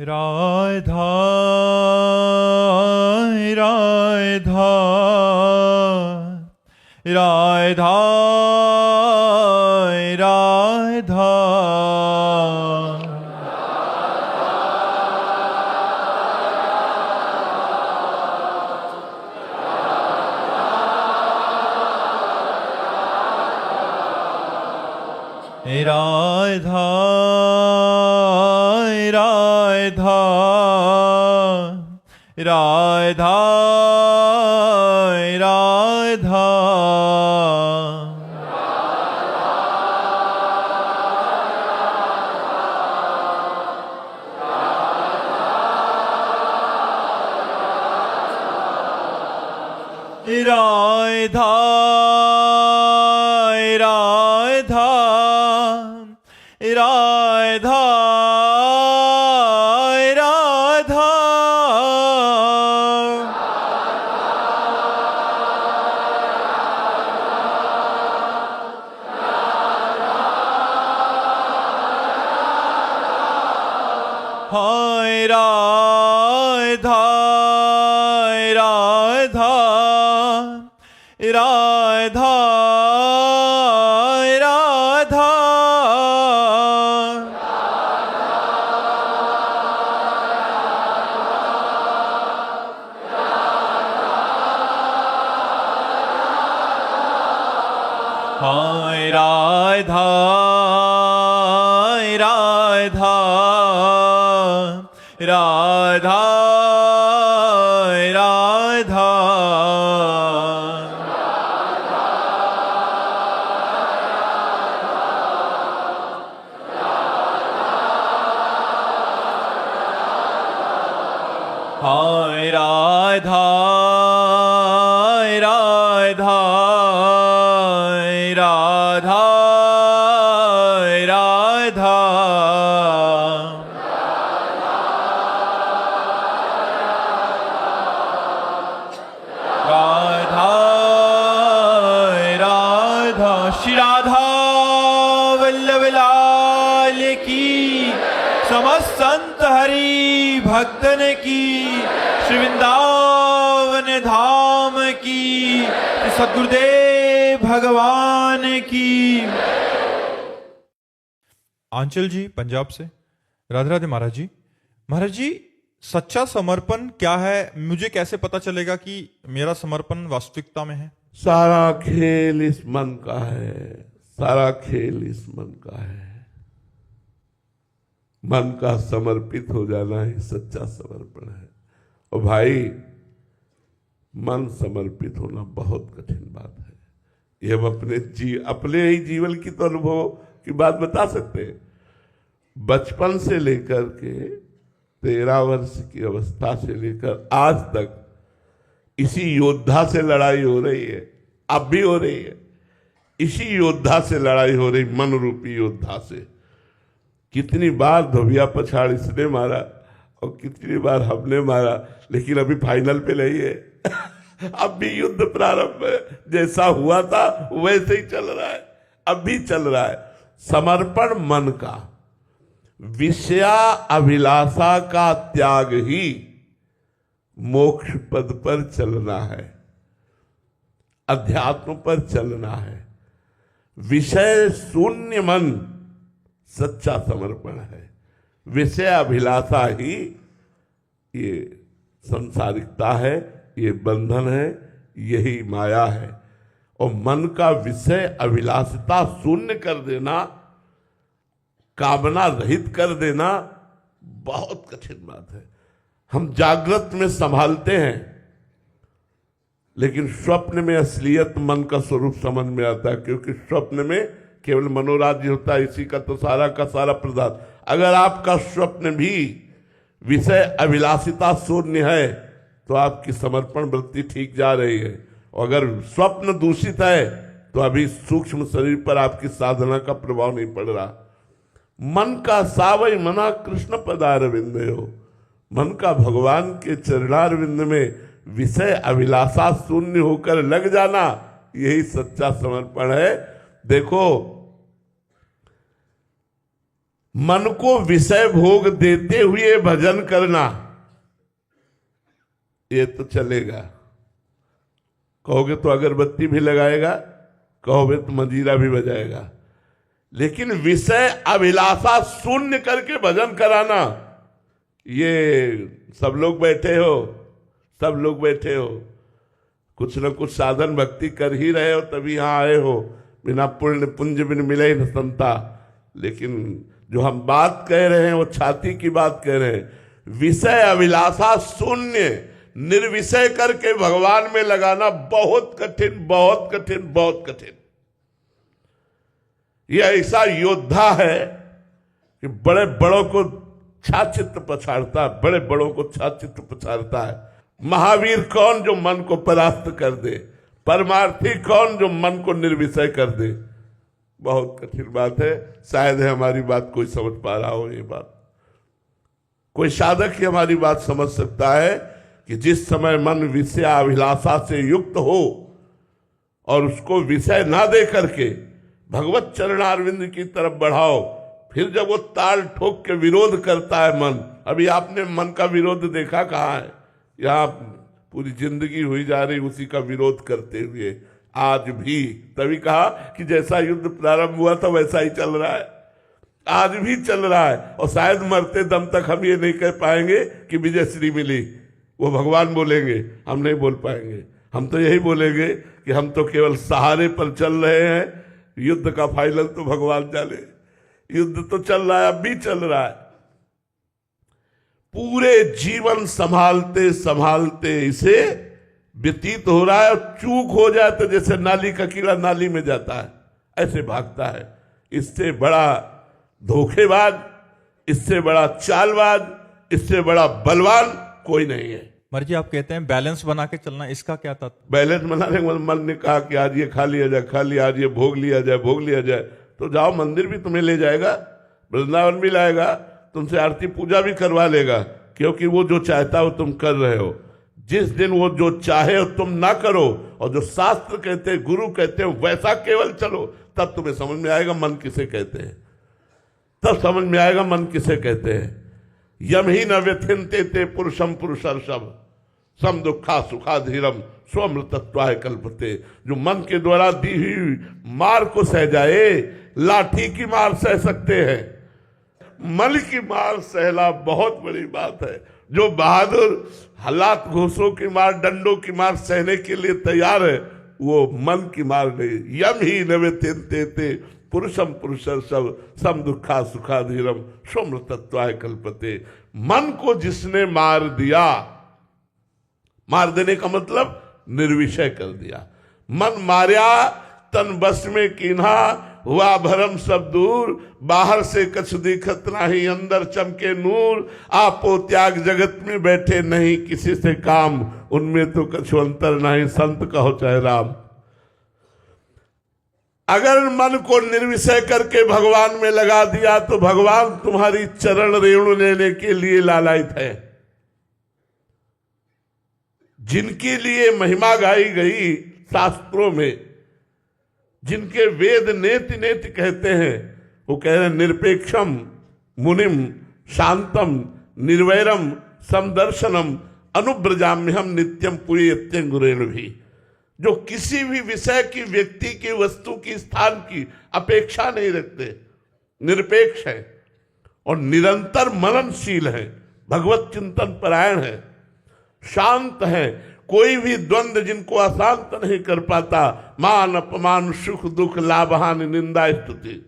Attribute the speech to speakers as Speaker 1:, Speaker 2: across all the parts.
Speaker 1: राधा राधा राधा राधा राधा राधा राधा राधा राधा राधा राधा राधा हाय राधा राधा राधा राधा हाय राधा राधा राधा राधा हाय राधा राधा राधा राधा राधा राधा श्री राधा वल्लभ लाल की, समस्त संत हरि भक्तन की, श्री वृंदावन धाम की, श्री सद्गुरुदेव भगवान की। आंचल जी पंजाब से। राधे राधे महाराज जी। महाराज जी, सच्चा समर्पण क्या है? मुझे कैसे पता चलेगा कि मेरा समर्पण वास्तविकता में है?
Speaker 2: सारा खेल इस मन का है, सारा खेल इस मन का है। मन का समर्पित हो जाना ही सच्चा समर्पण है। और भाई, मन समर्पित होना बहुत कठिन बात है। ये हम अपने ही जीवन की तो अनुभव की बात बता सकते हैं। बचपन से लेकर के 13 वर्ष की अवस्था से लेकर आज तक इसी योद्धा से लड़ाई हो रही है, अब भी हो रही है। इसी योद्धा से लड़ाई हो रही, मन रूपी योद्धा से। कितनी बार धोबिया पछाड़ इसने मारा और कितनी बार हमने मारा, लेकिन अभी फाइनल पे नहीं है। अब भी युद्ध प्रारंभ है। जैसा हुआ था वैसे ही चल रहा है, अब भी चल रहा है। समर्पण मन का, विषया अभिलाषा का त्याग ही मोक्ष पद पर चलना है, अध्यात्म पर चलना है। विषय शून्य मन सच्चा समर्पण है। विषय अभिलाषा ही ये संसारिकता है, ये बंधन है, यही माया है। और मन का विषय अभिलाषिता शून्य कर देना, कामना रहित कर देना बहुत कठिन बात है। हम जागृत में संभालते हैं, लेकिन स्वप्न में असलियत मन का स्वरूप समझ में आता है, क्योंकि स्वप्न में केवल मनोराज्य होता है, इसी का तो सारा का सारा पदार्थ। अगर आपका स्वप्न भी विषय अभिलाषिता शून्य है तो आपकी समर्पण वृत्ति ठीक जा रही है। और अगर स्वप्न दूषित है तो अभी सूक्ष्म शरीर पर आपकी साधना का प्रभाव नहीं पड़ रहा। मन का सावय मना कृष्ण पदारविंद हो, मन का भगवान के चरणारविंद में विषय अभिलाषा शून्य होकर लग जाना, यही सच्चा समर्पण है। देखो, मन को विषय भोग देते हुए भजन करना, ये तो चलेगा। कहोगे तो अगरबत्ती भी लगाएगा, कहोगे तो मंजीरा भी बजाएगा, लेकिन विषय अभिलाषा शून्य करके भजन कराना, ये सब लोग बैठे हो, सब लोग बैठे हो, कुछ न कुछ साधन भक्ति कर ही रहे हो, तभी यहां आए हो। बिना पुण्य पुंज बिन मिले न संता। लेकिन जो हम बात कह रहे हैं वो छाती की बात कह रहे हैं। विषय अभिलाषा शून्य निर्विषय करके भगवान में लगाना बहुत कठिन, बहुत कठिन, बहुत कठिन। यह ऐसा योद्धा है कि बड़े बड़ों को छाचित्र पछाड़ता है, बड़े बड़ों को छाचित्र पछाड़ता है। महावीर कौन जो मन को परास्त कर दे, परमार्थी कौन जो मन को निर्विषय कर दे। बहुत कठिन बात है। शायद है हमारी बात कोई समझ पा रहा हो। ये बात कोई साधक ही हमारी बात समझ सकता है कि जिस समय मन विषय अभिलाषा से युक्त हो और उसको विषय ना दे करके भगवत चरणारविंद की तरफ बढ़ाओ, फिर जब वो ताल ठोक के विरोध करता है मन। अभी आपने मन का विरोध देखा कहाँ है? यहाँ पूरी जिंदगी हुई जा रही उसी का विरोध करते हुए आज भी। तभी कहा कि जैसा युद्ध प्रारंभ हुआ था वैसा ही चल रहा है, आज भी चल रहा है। और शायद मरते दम तक हम ये नहीं कह पाएंगे कि विजय श्री मिली। वो भगवान बोलेंगे, हम नहीं बोल पाएंगे। हम तो यही बोलेंगे कि हम तो केवल सहारे पर चल रहे हैं, युद्ध का फाइनल तो भगवान जाने। युद्ध तो चल रहा है, अब भी चल रहा है। पूरे जीवन संभालते संभालते इसे व्यतीत हो रहा है, और चूक हो जाए तो जैसे नाली का कीड़ा नाली में जाता है, ऐसे भागता है। इससे बड़ा धोखेबाज, इससे बड़ा चालबाज, इससे बड़ा बलवान कोई नहीं है।
Speaker 1: मर्जी आप कहते हैं बैलेंस बना के चलना, इसका क्या तात्पर्य?
Speaker 2: बैलेंस बनाने के मन ने कहा कि आज ये खा लिया जाए, खा लिया, आज ये भोग लिया जाए, भोग लिया जाए, तो जाओ मंदिर भी तुम्हें ले जाएगा, वृंदावन भी लाएगा, तुमसे आरती पूजा भी करवा लेगा, क्योंकि वो जो चाहता है वो तुम कर रहे हो। जिस दिन वो जो चाहे तुम ना करो और जो शास्त्र कहते हैं, गुरु कहते हैं, वैसा केवल चलो, तब तुम्हें समझ में आएगा मन किसे कहते हैं। तब समझ में आएगा मन किसे कहते हैं। यम ही न व्यथिनते ते पुरुषम पुरुषर्षभ सम दुखा सुखाधीरम स्वमृतत्वाय कल्पते। जो मन के द्वारा दी हुई मार को सह जाए, लाठी की मार सह सकते हैं, मन की मार सहना बहुत बड़ी बात है। जो बहादुर हालात घोषों की मार, डंडों की मार सहने के लिए तैयार है, वो मन की मार नहीं। यम ही न व्यथिनते पुरुषम पुरुषर्षभ सम दुखा सुखाधीरम स्वमृतत्वाय कल्पते। मन को जिसने मार दिया, मार देने का मतलब निर्विषय कर दिया। मन मार्या तन बस में कीन्हा, हुआ भरम सब दूर, बाहर से कछ दिखत नाही, अंदर चमके नूर। आपो त्याग जगत में बैठे नहीं किसी से काम, उनमें तो कछु अंतर नहीं, संत कहो चाहे राम। अगर मन को निर्विषय करके भगवान में लगा दिया तो भगवान तुम्हारी चरण रेणु लेने के लिए लालायित है। जिनके लिए महिमा गाई गई शास्त्रों में, जिनके वेद नेति नेति कहते हैं, वो कह रहे हैं निरपेक्षम मुनिम शांतम निर्वैरम समदर्शनम अनुब्रजाम्यहम नित्यम पुरीयत्यंगुरेण भी। जो किसी भी विषय की, व्यक्ति की, वस्तु की, स्थान की अपेक्षा नहीं रखते, निरपेक्ष है और निरंतर मननशील है, भगवत चिंतन परायण है, शांत है। कोई भी द्वंद्व जिनको अशांत नहीं कर पाता, मान अपमान सुख दुख लाभ हानि निंदा स्तुति,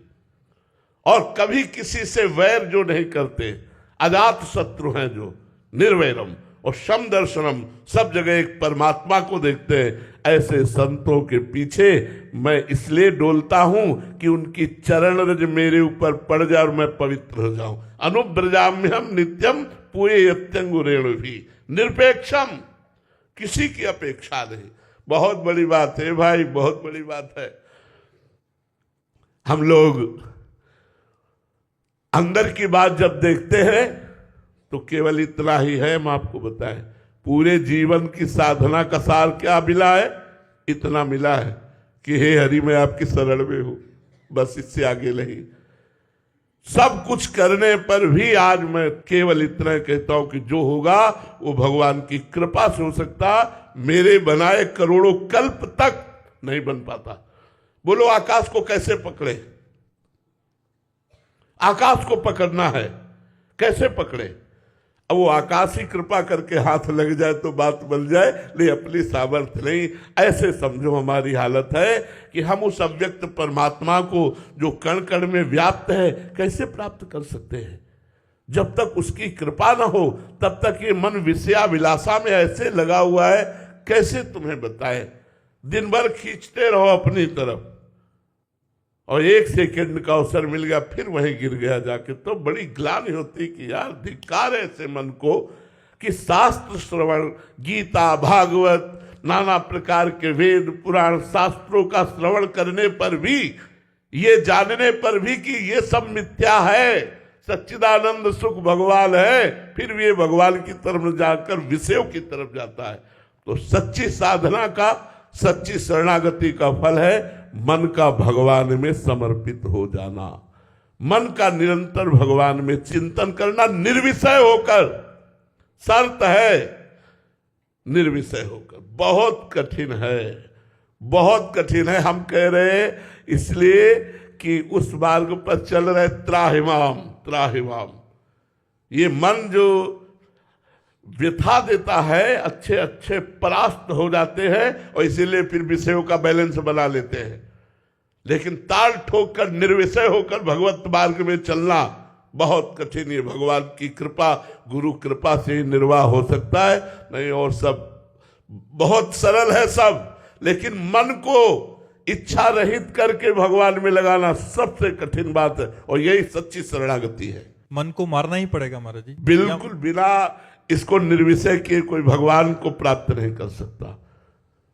Speaker 2: और कभी किसी से वैर जो नहीं करते, अजात शत्रु हैं जो, निर्वैरम और समदर्शनम, सब जगह एक परमात्मा को देखते हैं। ऐसे संतों के पीछे मैं इसलिए डोलता हूं कि उनकी चरण रज मेरे ऊपर पड़ जाए और मैं पवित्र हो जाऊं। अनुब्रजाम्यहम नित्यम पूयत्यंगुरेण भी, निरपेक्षम, किसी की अपेक्षा नहीं। बहुत बड़ी बात है भाई, बहुत बड़ी बात है। हम लोग अंदर की बात जब देखते हैं तो केवल इतना ही है। हम आपको बताएं, पूरे जीवन की साधना का सार क्या मिला है? इतना मिला है कि हे हरि मैं आपकी शरण में हूं, बस इससे आगे नहीं। सब कुछ करने पर भी आज मैं केवल इतना कहता हूं कि जो होगा वो भगवान की कृपा से हो सकता, मेरे बनाए करोड़ों कल्प तक नहीं बन पाता। बोलो आकाश को कैसे पकड़े? आकाश को पकड़ना है, कैसे पकड़े? अब वो आकाश ही कृपा करके हाथ लग जाए तो बात बन जाए, ले अपनी सामर्थ्य नहीं। ऐसे समझो हमारी हालत है कि हम उस अव्यक्त परमात्मा को जो कण कण में व्याप्त है कैसे प्राप्त कर सकते हैं? जब तक उसकी कृपा ना हो तब तक ये मन विषयाभिलाषा में ऐसे लगा हुआ है, कैसे तुम्हें बताएं। दिन भर खींचते रहो अपनी तरफ और एक सेकंड का अवसर मिल गया फिर वहीं गिर गया जाके, तो बड़ी ग्लानि होती कि यार धिक्कार है ऐसे मन को कि शास्त्र श्रवण, गीता, भागवत, नाना प्रकार के वेद पुराण शास्त्रों का श्रवण करने पर भी, ये जानने पर भी कि ये सब मिथ्या है, सच्चिदानंद सुख भगवान है, फिर भी ये भगवान की तरफ जाकर विषयों की तरफ जाता है। तो सच्ची साधना का, सच्ची शरणागति का फल है मन का भगवान में समर्पित हो जाना, मन का निरंतर भगवान में चिंतन करना, निर्विषय होकर। शर्त है निर्विषय होकर। बहुत कठिन है, बहुत कठिन है। हम कह रहे हैं इसलिए कि उस मार्ग पर चल रहे त्राहिमाम त्राहिमाम। ये मन जो व्यथा देता है, अच्छे अच्छे परास्त हो जाते हैं और इसीलिए फिर विषयों का बैलेंस बना लेते हैं। लेकिन ताल ठोक कर निर्विषय होकर भगवत मार्ग में चलना बहुत कठिन है। भगवान की कृपा, गुरु कृपा से ही निर्वाह हो सकता है, नहीं और सब बहुत सरल है सब। लेकिन मन को इच्छा रहित करके भगवान में लगाना सबसे कठिन बात है और यही सच्ची शरणागति है।
Speaker 1: मन को मारना ही पड़ेगा महाराज जी।
Speaker 2: बिल्कुल, बिना इसको निर्विषय किए कोई भगवान को प्राप्त नहीं कर सकता।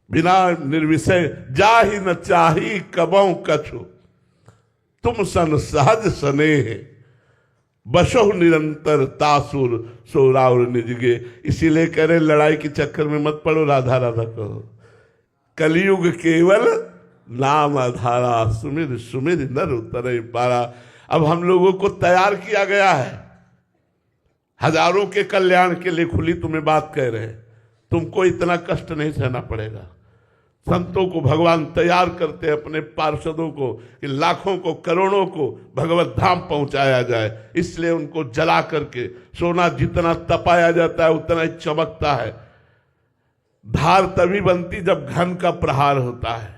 Speaker 2: बिना निर्विषय जा ही न चाही कबों कछु, तुम सन सहज स्नेह, बशो निरंतर तासुर सोराउर निजगे। इसीलिए कह रहे लड़ाई के चक्कर में मत पड़ो, राधा राधा कहो। कलयुग केवल नाम आधारा, सुमिर सुमिर नर उतरे पारा। अब हम लोगों को तैयार किया गया है हजारों के कल्याण के लिए। खुली तुम्हें बात कह रहे हैं, तुमको इतना कष्ट नहीं सहना पड़ेगा। संतों को भगवान तैयार करते हैं, अपने पार्षदों को, कि लाखों को करोड़ों को भगवत धाम पहुंचाया जाए। इसलिए उनको जला करके, सोना जितना तपाया जाता है उतना ही चमकता है। धार तभी बनती जब घन का प्रहार होता है।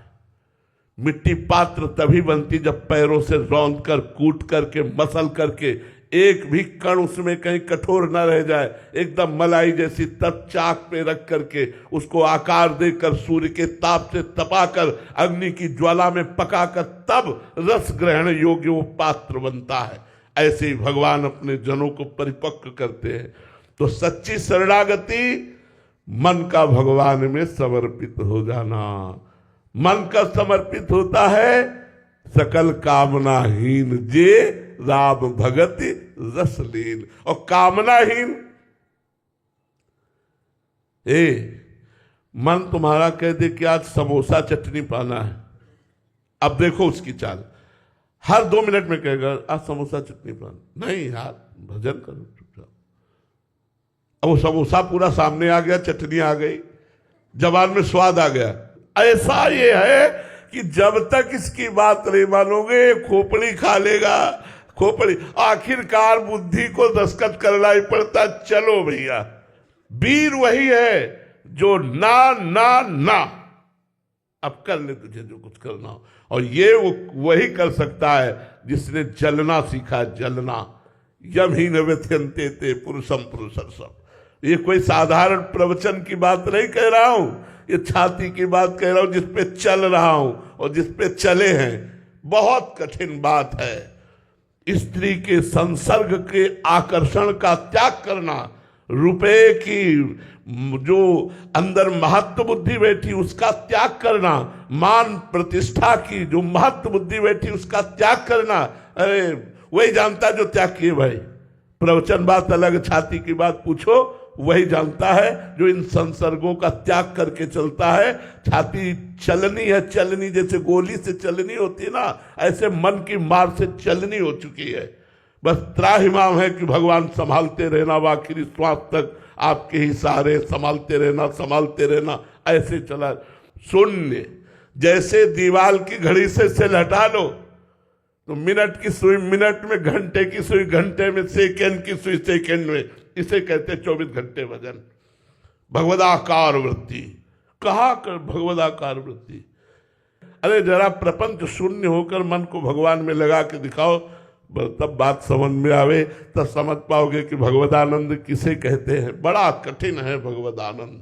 Speaker 2: मिट्टी पात्र तभी बनती जब पैरों से रौंद कर, कूट करके, मसल करके एक भी कण उसमें कहीं कठोर न रह जाए, एकदम मलाई जैसी, तब चाक पे रख करके उसको आकार देकर सूर्य के ताप से तपाकर अग्नि की ज्वाला में पकाकर तब रस ग्रहण योग्य वो पात्र बनता है। ऐसे ही भगवान अपने जनों को परिपक्व करते हैं। तो सच्ची शरणागति मन का भगवान में समर्पित हो जाना। मन का समर्पित होता है सकल कामनाहीन जे राम भगति रसलीन। और कामनाहीन, मन तुम्हारा कह दे कि आज समोसा चटनी पाना है, अब देखो उसकी चाल, हर 2 मिनट में कहेगा आज समोसा चटनी पाना। नहीं यार, भजन करो चुपचाप। अब वो समोसा पूरा सामने आ गया, चटनी आ गई, जबान में स्वाद आ गया। ऐसा ये है कि जब तक इसकी बात नहीं मानोगे खोपड़ी खा लेगा, खोपड़ी। आखिरकार बुद्धि को दस्तखत करना ही पड़ता। चलो भैया, वीर वही है जो ना ना ना, अब कर ले तुझे जो कुछ करना हो। और ये वो वही कर सकता है जिसने जलना सीखा, जलना। यम ही न व्यथयन्ते ते पुरुषम पुरुषर्षम। ये कोई साधारण प्रवचन की बात नहीं कह रहा हूं, ये छाती की बात कह रहा हूं जिसपे चल रहा हूं और जिसपे चले हैं। बहुत कठिन बात है। स्त्री के संसर्ग के आकर्षण का त्याग करना, रुपए की जो अंदर महत्व बुद्धि बैठी उसका त्याग करना, मान प्रतिष्ठा की जो महत्व बुद्धि बैठी उसका त्याग करना। अरे वही जानता जो त्याग किए भाई। प्रवचन बात अलग, छाती की बात पूछो, वही जानता है जो इन संसर्गों का त्याग करके चलता है। छाती चलनी है, चलनी जैसे गोली से चलनी होती है ना, ऐसे मन की मार से चलनी हो चुकी है। बस त्राहिमाम है कि भगवान संभालते रहना, आखिरी श्वास तक आपके ही सहारे, संभालते रहना, ऐसे चला। शून्य, जैसे दीवाल की घड़ी से हटा लो तो मिनट की सुई मिनट में, घंटे की सुई घंटे में, सेकंड की सुई सेकंड में, इसे कहते 24 घंटे भजन। भगवदाकार वृत्ति, कहा कर भगवदाकार वृत्ति। अरे जरा प्रपंच शून्य होकर मन को भगवान में लगा के दिखाओ, तब बात समझ में आवे, तब समझ पाओगे कि भगवदानंद किसे कहते हैं। बड़ा कठिन है भगवदानंद।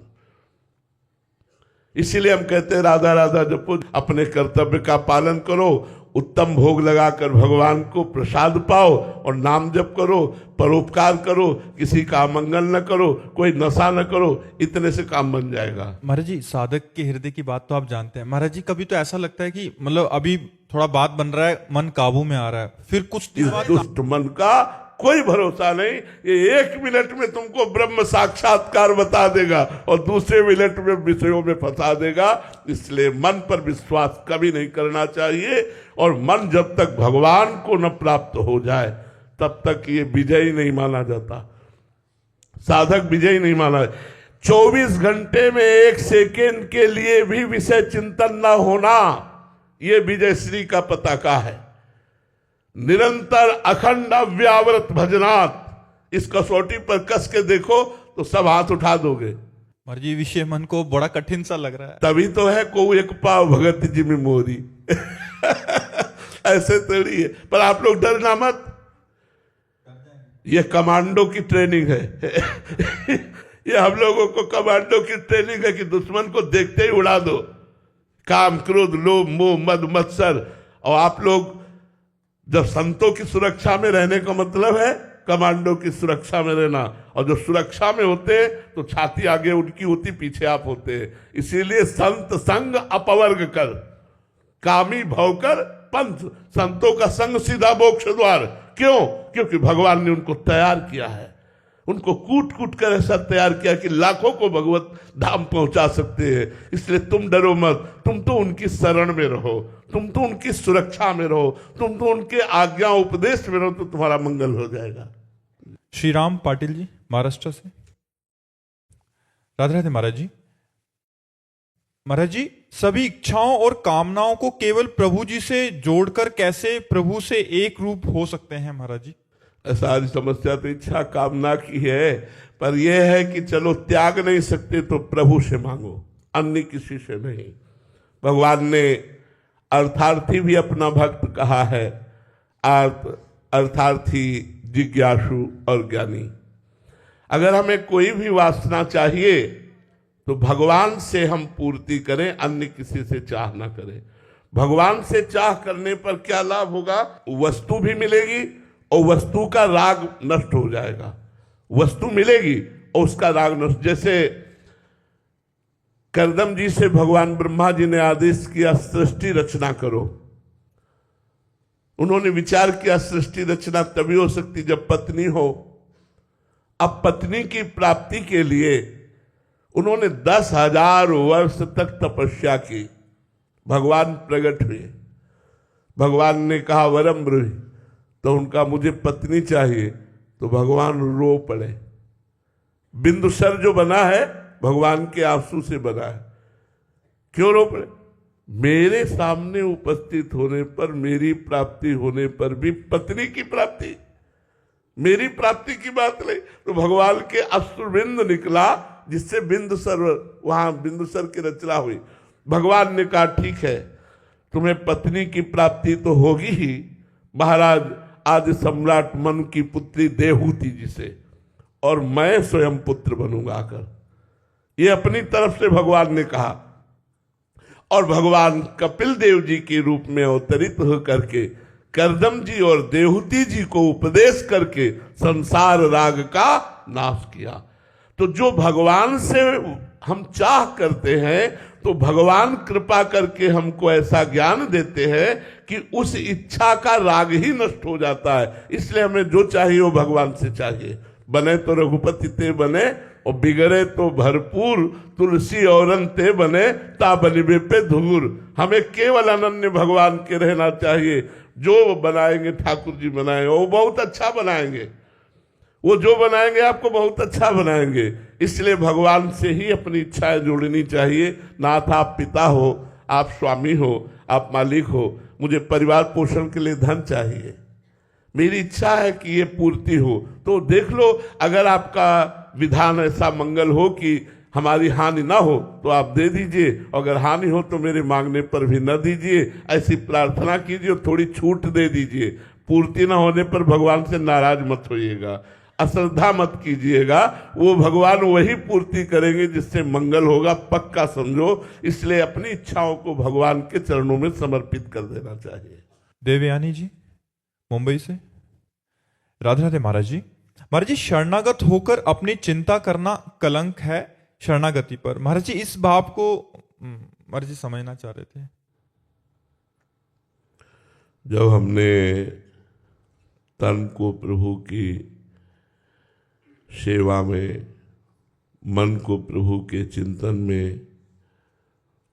Speaker 2: इसीलिए हम कहते हैं राधा राधा जपो, अपने कर्तव्य का पालन करो, उत्तम भोग लगाकर भगवान को प्रसाद पाओ और नाम जप करो, परोपकार करो, किसी का मंगल न करो, कोई नशा न करो, इतने से काम बन जाएगा।
Speaker 1: महाराज जी, साधक के हृदय की बात तो आप जानते हैं। महाराज जी, कभी तो ऐसा लगता है कि मतलब अभी थोड़ा बात बन रहा है, मन काबू में आ रहा है, फिर कुछ दिन बाद
Speaker 2: दुष्ट मन का कोई भरोसा नहीं। ये 1 मिनट में तुमको ब्रह्म साक्षात्कार बता देगा और दूसरे मिनट में विषयों में फंसा देगा। इसलिए मन पर विश्वास कभी नहीं करना चाहिए, और मन जब तक भगवान को न प्राप्त हो जाए तब तक ये विजयी नहीं माना जाता, साधक विजयी नहीं माना। 24 घंटे में 1 सेकेंड के लिए भी विषय चिंतन न होना, ये विजय श्री का पताका है। निरंतर अखंड अव्यावृत भजनात्, इस कसौटी पर कस के देखो तो सब हाथ उठा दोगे।
Speaker 1: महाराज जी, विषय मन को बड़ा कठिन सा लग रहा है।
Speaker 2: तभी तो है को एक पाव भगत जी में मोरी ऐसे थोड़ी है। पर आप लोग डरना मत, ये कमांडो की ट्रेनिंग है ये हम लोगों को कमांडो की ट्रेनिंग है कि दुश्मन को देखते ही उड़ा दो। काम, क्रोध, लोभ, मोह, मद, मत्सर। और आप लोग जब संतों की सुरक्षा में रहने का मतलब है कमांडो की सुरक्षा में रहना, और जो सुरक्षा में होते हैं तो छाती आगे उनकी होती, पीछे आप होते हैं। इसीलिए संत संग अपवर्ग कर, कामी भवकर पंथ। संतों का संग सीधा मोक्ष द्वार। क्यों? क्योंकि भगवान ने उनको तैयार किया है, उनको कूट कूट कर ऐसा तैयार किया कि लाखों को भगवत धाम पहुंचा सकते हैं। इसलिए तुम डरो मत, तुम तो उनकी शरण में रहो, तुम तो उनकी सुरक्षा में रहो, तुम तो उनके आज्ञा उपदेश में रहो, तो तुम्हारा मंगल हो जाएगा।
Speaker 1: श्री राम पाटिल जी, महाराष्ट्र से। राधे राधे महाराज जी। महाराज जी, सभी इच्छाओं और कामनाओं को केवल प्रभु जी से जोड़कर कैसे प्रभु से एक रूप हो सकते हैं महाराज जी?
Speaker 2: सारी समस्या तो इच्छा कामना की है, पर यह है कि चलो त्याग नहीं सकते तो प्रभु से मांगो, अन्य किसी से नहीं। भगवान ने अर्थार्थी भी अपना भक्त कहा है, अर्थार्थी, जिज्ञासु और ज्ञानी। अगर हमें कोई भी वासना चाहिए तो भगवान से हम पूर्ति करें, अन्य किसी से चाह ना करें। भगवान से चाह करने पर क्या लाभ होगा? वस्तु भी मिलेगी और वस्तु का राग नष्ट हो जाएगा। वस्तु मिलेगी और उसका राग नष्ट। जैसे करदम जी से भगवान ब्रह्मा जी ने आदेश किया सृष्टि रचना करो। उन्होंने विचार किया सृष्टि रचना तभी हो सकती जब पत्नी हो। अब पत्नी की प्राप्ति के लिए उन्होंने 10,000 वर्ष तक तपस्या की। भगवान प्रकट हुए, भगवान ने कहा वरम ब्रूहि, तो उनका मुझे पत्नी चाहिए, तो भगवान रो पड़े। बिंदुसर जो बना है भगवान के आंसू से बना है। क्यों रो पड़े? मेरे सामने उपस्थित होने पर, मेरी प्राप्ति होने पर भी पत्नी की प्राप्ति, मेरी प्राप्ति की बात नहीं। तो भगवान के अश्रुबिंद निकला, जिससे बिंदुसर, वहां बिंदुसर की रचना हुई। भगवान ने कहा ठीक है, तुम्हें पत्नी की प्राप्ति तो होगी ही, महाराज आदि सम्राट मनु की पुत्री देहूति जी से, और मैं स्वयं पुत्र बनूंगा आकर। ये अपनी तरफ से भगवान ने कहा। और भगवान कपिल देव जी के रूप में अवतरित होकर के करदम जी और देहूति जी को उपदेश करके संसार राग का नाश किया। तो जो भगवान से हम चाह करते हैं तो भगवान कृपा करके हमको ऐसा ज्ञान देते हैं कि उस इच्छा का राग ही नष्ट हो जाता है। इसलिए हमें जो चाहिए वो भगवान से चाहिए। बने तो रघुपति ते बने और बिगड़े तो भरपूर, तुलसी और ते बने ता बनिबे पे धूर। हमें केवल अनन्य भगवान के रहना चाहिए। जो बनाएंगे ठाकुर जी बनाएंगे, वो बहुत अच्छा बनाएंगे, वो जो बनाएंगे आपको बहुत अच्छा बनाएंगे। इसलिए भगवान से ही अपनी इच्छाएं जोड़नी चाहिए। नाथ आप पिता हो, आप स्वामी हो, आप मालिक हो, मुझे परिवार पोषण के लिए धन चाहिए, मेरी इच्छा है कि ये पूर्ति हो। तो देख लो, अगर आपका विधान ऐसा मंगल हो कि हमारी हानि ना हो तो आप दे दीजिए, अगर हानि हो तो मेरे मांगने पर भी न दीजिए, ऐसी प्रार्थना कीजिए, थोड़ी छूट दे दीजिए। पूर्ति ना होने पर भगवान से नाराज मत होइएगा, अश्रद्धा मत कीजिएगा, वो भगवान वही पूर्ति करेंगे जिससे मंगल होगा, पक्का समझो। इसलिए अपनी इच्छाओं को भगवान के चरणों में समर्पित कर देना चाहिए।
Speaker 1: देवयानी जी मुंबई से। राधे राधे महाराज जी। महाराज जी, शरणागत होकर अपनी चिंता करना कलंक है शरणागति पर। महाराज जी, इस भाव को महाराज जी समझना चाह रहे थे।
Speaker 2: जब हमने तन को प्रभु की सेवा में, मन को प्रभु के चिंतन में,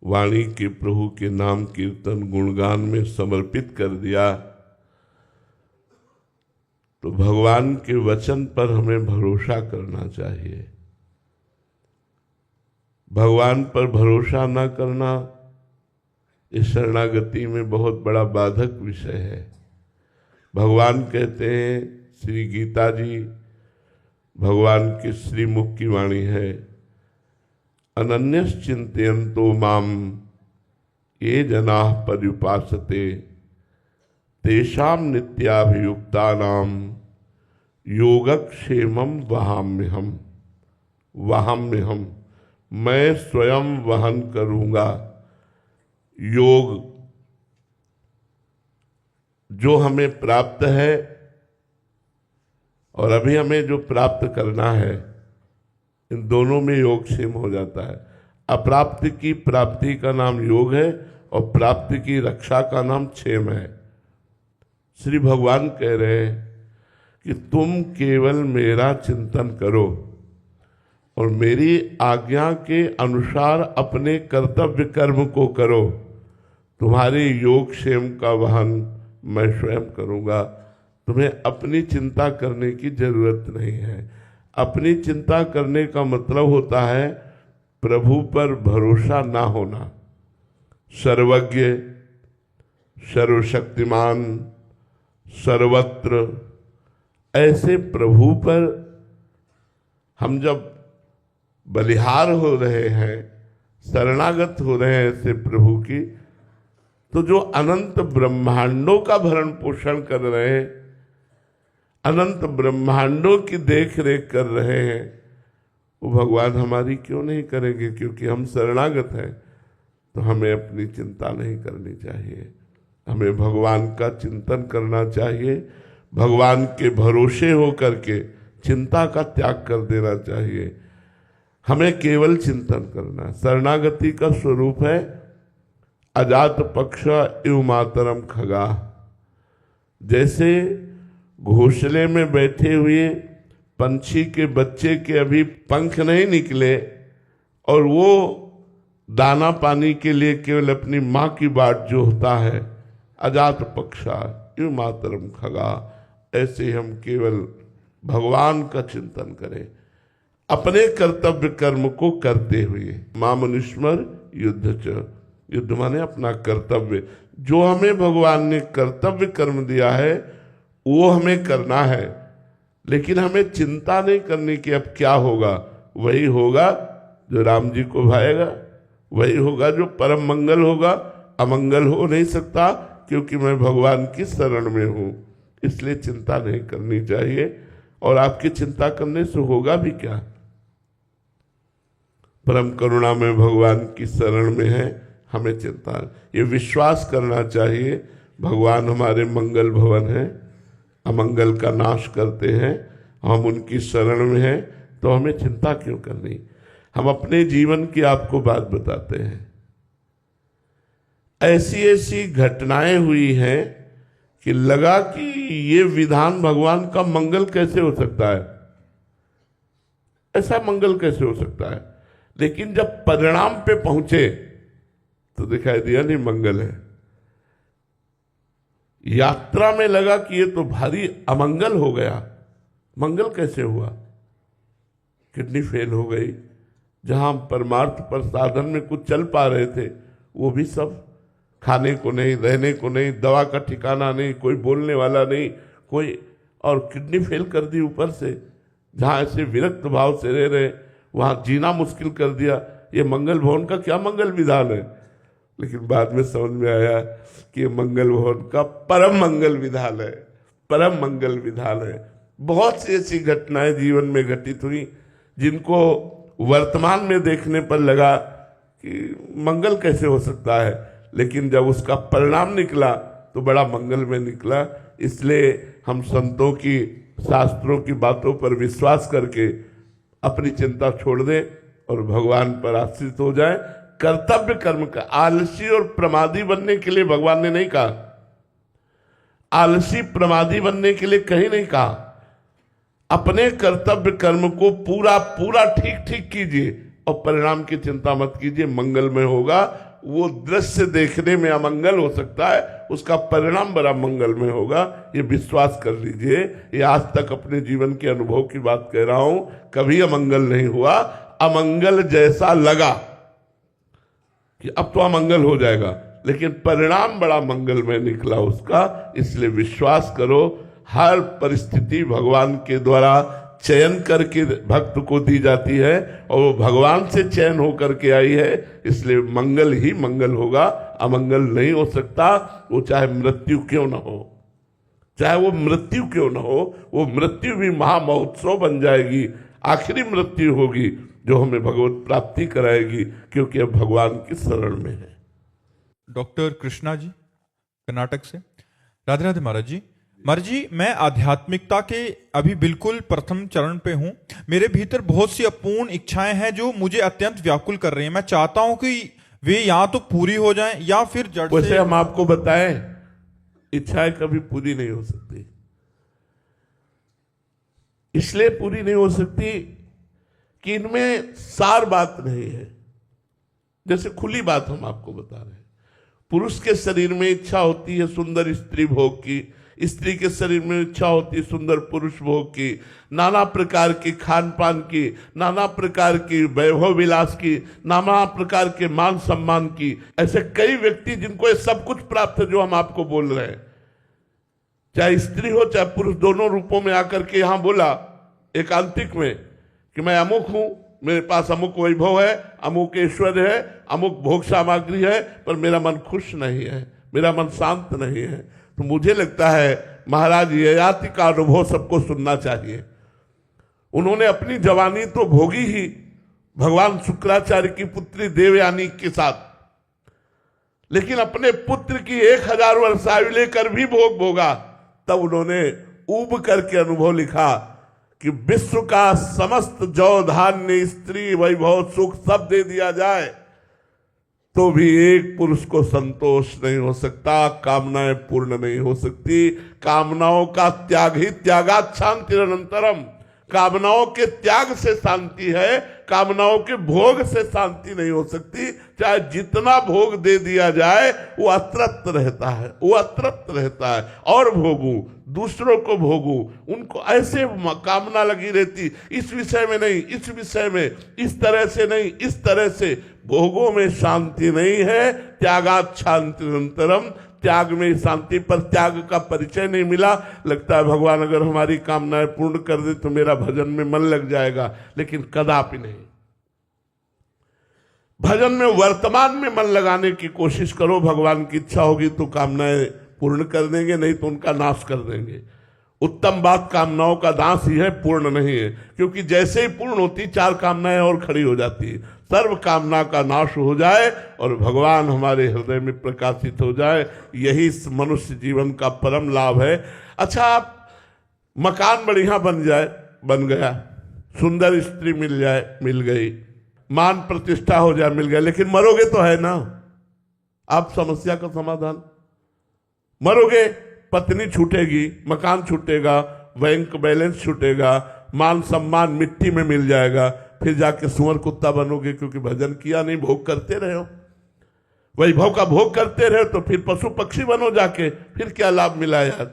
Speaker 2: वाणी के प्रभु के नाम कीर्तन गुणगान में समर्पित कर दिया, तो भगवान के वचन पर हमें भरोसा करना चाहिए। भगवान पर भरोसा ना करना इस शरणागति में बहुत बड़ा बाधक विषय है। भगवान कहते हैं, श्री गीता जी भगवान के श्रीमुख की वाणी है, अनन्यस चिंतयन्तो माम ये जनाः पर्युपासते तेषां नित्याभियुक्तानां योगक्षेमं वहाम्यहम्। वहाम्यहम्, मैं स्वयं वहन करूंगा योग जो हमें प्राप्त है और अभी हमें जो प्राप्त करना है, इन दोनों में योगक्षेम हो जाता है। अप्राप्ति की प्राप्ति का नाम योग है और प्राप्ति की रक्षा का नाम क्षेम है। श्री भगवान कह रहे हैं कि तुम केवल मेरा चिंतन करो और मेरी आज्ञा के अनुसार अपने कर्तव्य कर्म को करो, तुम्हारे योगक्षेम का वहन मैं स्वयं करूंगा। तुम्हें अपनी चिंता करने की जरूरत नहीं है। अपनी चिंता करने का मतलब होता है प्रभु पर भरोसा ना होना। सर्वज्ञ, सर्वशक्तिमान, सर्वत्र ऐसे प्रभु पर हम जब बलिहार हो रहे हैं, शरणागत हो रहे हैं ऐसे प्रभु की, तो जो अनंत ब्रह्मांडों का भरण पोषण कर रहे हैं, अनंत ब्रह्मांडों की देख रेख कर रहे हैं, वो भगवान हमारी क्यों नहीं करेंगे? क्योंकि हम शरणागत हैं। तो हमें अपनी चिंता नहीं करनी चाहिए, हमें भगवान का चिंतन करना चाहिए। भगवान के भरोसे होकर के चिंता का त्याग कर देना चाहिए। हमें केवल चिंतन करना। शरणागति का स्वरूप है अजात पक्ष इव मातरम खगा। जैसे घोंसले में बैठे हुए पंछी के बच्चे के अभी पंख नहीं निकले और वो दाना पानी के लिए केवल अपनी माँ की बाट जो होता है, अजात पक्षा इव मातरम खगा, ऐसे हम केवल भगवान का चिंतन करें, अपने कर्तव्य कर्म को करते हुए। मामनुष्मर युद्ध च, युद्ध माने अपना कर्तव्य। जो हमें भगवान ने कर्तव्य कर्म दिया है वो हमें करना है, लेकिन हमें चिंता नहीं करनी कि अब क्या होगा। वही होगा जो राम जी को भाएगा, वही होगा जो परम मंगल होगा। अमंगल हो नहीं सकता क्योंकि मैं भगवान की शरण में हूं। इसलिए चिंता नहीं करनी चाहिए। और आपकी चिंता करने से होगा भी क्या? परम करुणा में भगवान की शरण में है, हमें चिंता, ये विश्वास करना चाहिए भगवान हमारे मंगल भवन हैं, अमंगल का नाश करते हैं, हम उनकी शरण में हैं, तो हमें चिंता क्यों करनी? हम अपने जीवन की आपको बात बताते हैं। ऐसी ऐसी घटनाएं हुई हैं कि लगा कि ये विधान भगवान का मंगल कैसे हो सकता है, ऐसा मंगल कैसे हो सकता है। लेकिन जब परिणाम पे पहुंचे तो दिखाई दिया नहीं मंगल है। यात्रा में लगा कि ये तो भारी अमंगल हो गया। मंगल कैसे हुआ? किडनी फेल हो गई। जहां हम परमार्थ पर साधन में कुछ चल पा रहे थे, वो भी सब खाने को नहीं, रहने को नहीं, दवा का ठिकाना नहीं, कोई बोलने वाला नहीं, कोई, और किडनी फेल कर दी ऊपर से। जहां ऐसे विरक्त भाव से रह रहे, वहां जीना मुश्किल कर दिया। ये मंगल भवन का क्या मंगल विधान है? लेकिन बाद में समझ में आया कि ये मंगल भवन का परम मंगल विधान है, परम मंगल विधान है। बहुत सी ऐसी घटनाएं जीवन में घटित हुई जिनको वर्तमान में देखने पर लगा कि मंगल कैसे हो सकता है, लेकिन जब उसका परिणाम निकला तो बड़ा मंगल में निकला। इसलिए हम संतों की, शास्त्रों की बातों पर विश्वास करके अपनी चिंता छोड़ दें और भगवान पर आश्रित हो जाए। कर्तव्य कर्म का, आलसी और प्रमादी बनने के लिए भगवान ने नहीं कहा, आलसी प्रमादी बनने के लिए कहीं नहीं कहा। अपने कर्तव्य कर्म को पूरा पूरा ठीक ठीक कीजिए और परिणाम की चिंता मत कीजिए, मंगलमय होगा। वो दृश्य देखने में अमंगल हो सकता है, उसका परिणाम बड़ा मंगलमय होगा, ये विश्वास कर लीजिए। ये आज तक अपने जीवन के अनुभव की बात कह रहा हूं, कभी अमंगल नहीं हुआ। अमंगल जैसा लगा कि अब तो अमंगल हो जाएगा, लेकिन परिणाम बड़ा मंगलमय निकला उसका। इसलिए विश्वास करो, हर परिस्थिति भगवान के द्वारा चयन करके भक्त को दी जाती है और वो भगवान से चयन होकर के आई है। इसलिए मंगल ही मंगल होगा, अमंगल नहीं हो सकता। वो चाहे मृत्यु क्यों ना हो, चाहे वो मृत्यु क्यों ना हो, वो मृत्यु भी महामहोत्सव बन जाएगी। आखिरी मृत्यु होगी जो हमें भगवत प्राप्ति कराएगी, क्योंकि अब भगवान की शरण में है।
Speaker 1: डॉक्टर कृष्णा जी कर्नाटक से। राधे राधे महाराज जी। महाराज जी, मैं आध्यात्मिकता के अभी बिल्कुल प्रथम चरण पे हूं। मेरे भीतर बहुत सी अपूर्ण इच्छाएं हैं जो मुझे अत्यंत व्याकुल कर रही हैं। मैं चाहता हूं कि वे या तो पूरी हो जाएं या फिर जड़ से।
Speaker 2: वैसे हम आपको बताएं, इच्छाएं कभी पूरी नहीं हो सकती। इसलिए पूरी नहीं हो सकती कि इनमें सार बात नहीं है। जैसे खुली बात हम आपको बता रहे हैं, पुरुष के शरीर में इच्छा होती है सुंदर स्त्री भोग की, स्त्री के शरीर में इच्छा होती है सुंदर पुरुष भोग की, नाना प्रकार की खान पान की, नाना प्रकार की वैभव विलास की, नाना प्रकार के मान सम्मान की। ऐसे कई व्यक्ति जिनको ये सब कुछ प्राप्त है जो हम आपको बोल रहे हैं, चाहे स्त्री हो चाहे पुरुष, दोनों रूपों में आकर के यहां बोला एकांतिक में कि मैं अमुक हूं, मेरे पास अमुक वैभव है, अमुक ऐश्वर्य है, अमुक भोग सामग्री है, पर मेरा मन खुश नहीं है, मेरा मन शांत नहीं है। तो मुझे लगता है महाराज ययाति का अनुभव सबको सुनना चाहिए। उन्होंने अपनी जवानी तो भोगी ही भगवान शुक्राचार्य की पुत्री देवयानी के साथ, लेकिन अपने पुत्र की 1000 वर्ष आयु लेकर भी भोग भोगा। तब उन्होंने ऊब करके अनुभव लिखा कि विश्व का समस्त जौ धान्य स्त्री वैभव सुख सब दे दिया जाए तो भी एक पुरुष को संतोष नहीं हो सकता, कामनाएं पूर्ण नहीं हो सकती। कामनाओं का त्याग ही त्यागात् शांतिरनंतरम। कामनाओं के त्याग से शांति है, कामनाओं के भोग से शांति नहीं हो सकती। चाहे जितना भोग दे दिया जाए वो अतृप्त रहता है, वो अतृप्त रहता है। और भोगूं, दूसरों को भोगूं, उनको ऐसे कामना लगी रहती, इस विषय में नहीं, इस विषय में, इस तरह से नहीं, इस तरह से। भोगों में शांति नहीं है। त्यागात् शांतिरनंतरम, त्याग में शांति, पर त्याग का परिचय नहीं मिला। लगता है भगवान अगर हमारी कामनाएं पूर्ण कर दे तो मेरा भजन में मन लग जाएगा, लेकिन कदापि नहीं। भजन में वर्तमान में मन लगाने की कोशिश करो। भगवान की इच्छा होगी तो कामनाएं पूर्ण कर देंगे, नहीं तो उनका नाश कर देंगे। उत्तम बात कामनाओं का नाश ही है, पूर्ण नहीं है। क्योंकि जैसे ही पूर्ण होती 4 कामनाएं और खड़ी हो जाती है। सर्व कामना का नाश हो जाए और भगवान हमारे हृदय में प्रकाशित हो जाए, यही मनुष्य जीवन का परम लाभ है। अच्छा, आप मकान बढ़िया बन जाए, बन गया, सुंदर स्त्री मिल जाए, मिल गई, मान प्रतिष्ठा हो जाए, मिल गया, लेकिन मरोगे तो है ना। आप समस्या का समाधान, मरोगे, पत्नी छूटेगी, मकान छूटेगा, बैंक बैलेंस छूटेगा, मान सम्मान मिट्टी में मिल जाएगा, फिर जाके सुअर कुत्ता बनोगे क्योंकि भजन किया नहीं, भोग करते रहे हो। वैभव का भोग करते रहे तो फिर पशु पक्षी बनो जाके, फिर क्या लाभ मिला यार?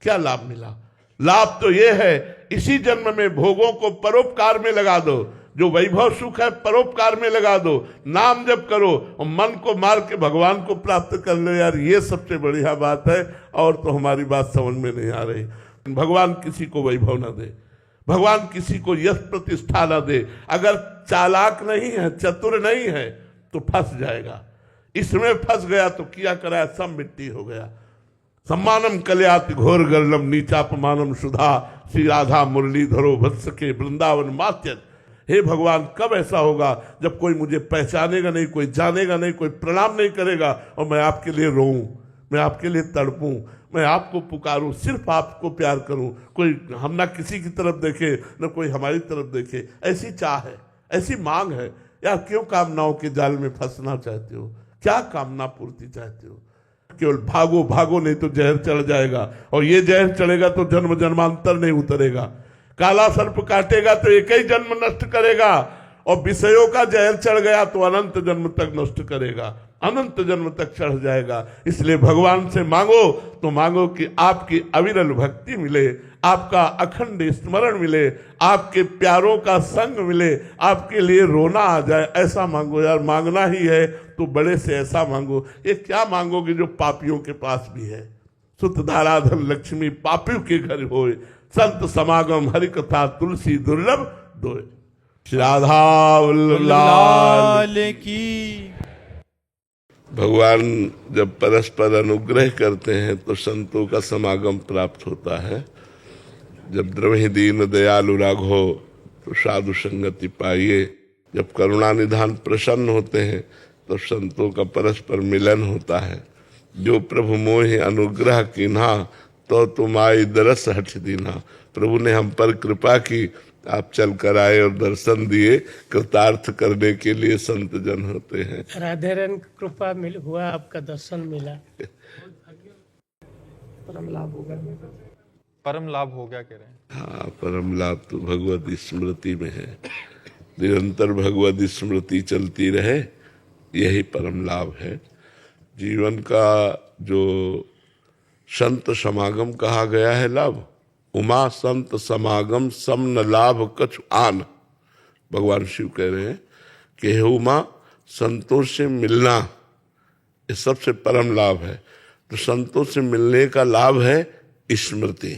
Speaker 2: क्या लाभ मिला? लाभ तो ये है इसी जन्म में भोगों को परोपकार में लगा दो, जो वैभव सुख है परोपकार में लगा दो, नाम जप करो और मन को मार के भगवान को प्राप्त कर लो यार, ये सबसे बढ़िया बात है। और तो हमारी बात समझ में नहीं आ रही। भगवान किसी को वैभव ना दे, भगवान किसी को यश प्रतिष्ठा ना दे। अगर चालाक नहीं है, चतुर नहीं है तो फंस जाएगा। इसमें फंस गया तो किया कराया सब मिट्टी हो गया। सम्मानम कल्याति घोर गर्लम नीचापमानम सुधा, श्री राधा मुरलीधरो वत्स के वृंदावन मात्यन। हे भगवान, कब ऐसा होगा जब कोई मुझे पहचानेगा नहीं, कोई जानेगा नहीं, कोई प्रणाम नहीं करेगा और मैं आपके लिए रोऊं, मैं आपके लिए तड़पूं, मैं आपको पुकारूं, सिर्फ आपको प्यार करूं, कोई हम ना किसी की तरफ देखे न कोई हमारी तरफ देखे। ऐसी चाह है, ऐसी मांग है यार। क्यों कामनाओं के जाल में फंसना चाहते हो? क्या कामना पूर्ति चाहते हो? केवल भागो भागो, नहीं तो जहर चढ़ जाएगा, और ये जहर चढ़ेगा तो जन्म जन्मांतर नहीं उतरेगा। काला सर्प काटेगा तो एक ही जन्म नष्ट करेगा, और विषयों का जहर चढ़ गया तो अनंत जन्म तक नष्ट करेगा, अनंत जन्म तक चढ़ जाएगा। इसलिए भगवान से मांगो तो मांगो कि आपकी अविरल भक्ति मिले, आपका अखंड स्मरण मिले, आपके प्यारों का संग मिले, आपके लिए रोना आ जाए, ऐसा मांगो यार। मांगना ही है तो बड़े से ऐसा मांगो। ये क्या मांगोगे जो पापियों के पास भी है? सुत धाराधन लक्ष्मी पापियों के घर होए, संत समागम हरि कथा तुलसी दुर्लभ दोए। राधा वल्लभ लाल
Speaker 1: की।
Speaker 2: भगवान जब परस्पर अनुग्रह करते हैं तो संतों का समागम प्राप्त होता है। जब द्रवहि दीन दयालु राघो तो साधु संगति पाइए। जब करुणा निधान प्रसन्न होते हैं तो संतों का परस्पर मिलन होता है। जो प्रभु मोहि अनुग्रह कीन्हा तो तुम आई दरस हठ दीना। प्रभु ने हम पर कृपा की, आप चल कर आए और दर्शन दिए। कृतार्थ करने के लिए संत जन होते हैं।
Speaker 3: राधे रन कृपा हुआ, आपका दर्शन मिला, परम लाभ हो गया।
Speaker 1: परम लाभ हो गया कह रहे हैं।
Speaker 2: हाँ, परम लाभ तो भगवत स्मृति में है। निरंतर भगवत स्मृति चलती रहे, यही परम लाभ है। जीवन का जो संत समागम कहा गया है लाभ, उमा संत समागम सम न लाभ कछु आन। भगवान शिव कह रहे हैं कि हे उमा, संतों से मिलना ये सबसे परम लाभ है। तो संतों से मिलने का लाभ है स्मृति,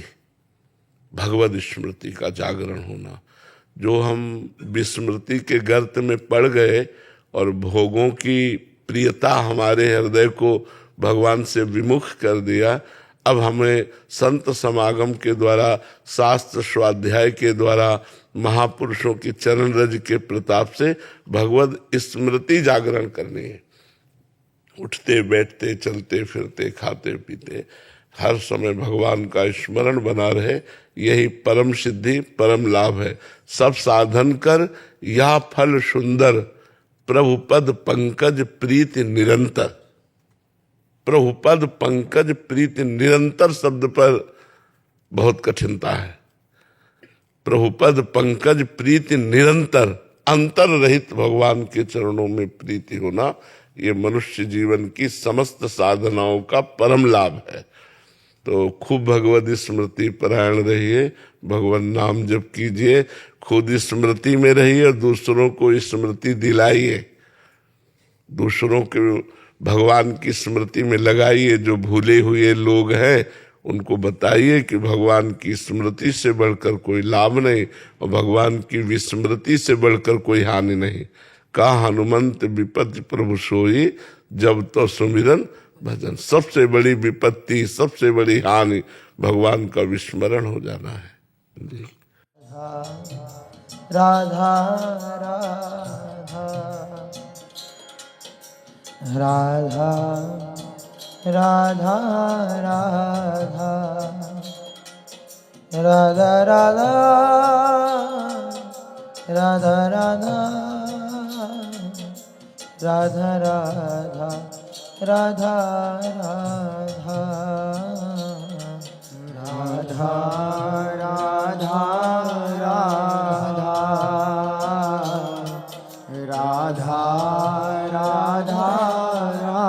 Speaker 2: भगवत स्मृति का जागरण होना। जो हम विस्मृति के गर्त में पड़ गए और भोगों की प्रियता हमारे हृदय को भगवान से विमुख कर दिया, अब हमें संत समागम के द्वारा, शास्त्र स्वाध्याय के द्वारा, महापुरुषों की चरण रज के प्रताप से भगवत स्मृति जागरण करनी है। उठते बैठते चलते फिरते खाते पीते हर समय भगवान का स्मरण बना रहे, यही परम सिद्धि परम लाभ है। सब साधन कर या फल सुंदर, प्रभु पद पंकज प्रीति निरंतर। प्रभु पद पंकज प्रीति निरंतर शब्द पर बहुत कठिनता है। प्रभु पद पंकज प्रीति निरंतर, अंतर रहित भगवान के चरणों में प्रीति होना, ये मनुष्य जीवन की समस्त साधनाओं का परम लाभ है। तो खूब भगवत स्मृति परायण रहिए, भगवान नाम जप कीजिए, खुद स्मृति में रहिए और दूसरों को स्मृति दिलाइए। दूसरों के भगवान की स्मृति में लगाइए। जो भूले हुए लोग हैं उनको बताइए कि भगवान की स्मृति से बढ़कर कोई लाभ नहीं और भगवान की विस्मृति से बढ़कर कोई हानि नहीं। का हनुमंत विपत्ति प्रभु सोई, जब तो सुमिरन भजन। सबसे बड़ी विपत्ति, सबसे बड़ी हानि भगवान का विस्मरण हो जाना है। जी।
Speaker 4: राधा राधा राधा राधा राधा राधा राधा राधा राधा राधा राधा राधा राधा राधा राधा राधा